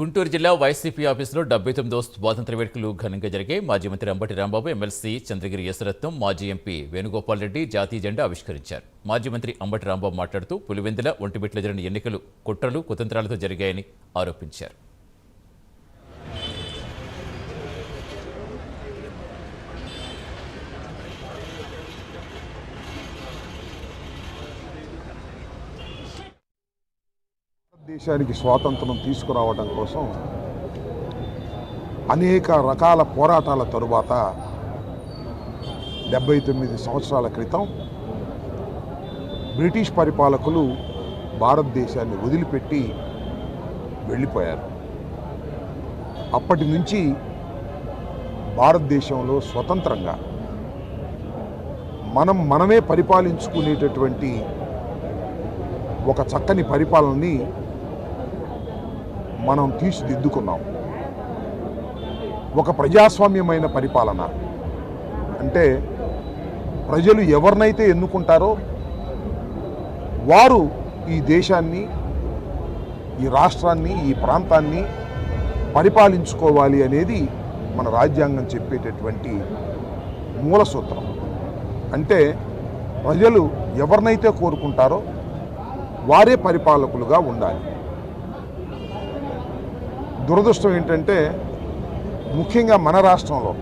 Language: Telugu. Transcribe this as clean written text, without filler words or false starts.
గుంటూరు జిల్లా వైసీపీ ఆఫీసులో 79వ స్వాతంత్ర్య వేడుకలు ఘనంగా జరిగాయి. మాజీ మంత్రి అంబటి రాంబాబు, ఎమ్మెల్సీ చంద్రగిరి యశరత్నం, మాజీ ఎంపీ వేణుగోపాల్ రెడ్డి జాతీయ జెండా ఆవిష్కరించారు. మాజీ మంత్రి అంబటి రాంబాబు మాట్లాడుతూ పులివెందుల, ఒంటిమిట్ల జరిగిన ఎన్నికలు కుట్రలు, కుతంత్రాలతో జరిగాయని ఆరోపించారు. దేశానికి స్వాతంత్రం తీసుకురావడం కోసం అనేక రకాల పోరాటాల తరువాత 79 సంవత్సరాల క్రితం బ్రిటిష్ పరిపాలకులు భారతదేశాన్ని వదిలిపెట్టి వెళ్ళిపోయారు. అప్పటి నుంచి భారతదేశంలో స్వతంత్రంగా మనమే పరిపాలించుకునేటటువంటి ఒక చక్కని పరిపాలనని మనం తీర్చిదిద్దుకున్నాం. ఒక ప్రజాస్వామ్యమైన పరిపాలన అంటే ప్రజలు ఎవరినైతే ఎన్నుకుంటారో వారు ఈ దేశాన్ని, ఈ రాష్ట్రాన్ని, ఈ ప్రాంతాన్ని పరిపాలించుకోవాలి అనేది మన రాజ్యాంగం చెప్పేటటువంటి మూల సూత్రం. అంటే ప్రజలు ఎవరినైతే కోరుకుంటారో వారే పరిపాలకులుగా ఉండాలి. దురదృష్టం ఏంటంటే ముఖ్యంగా మన రాష్ట్రంలో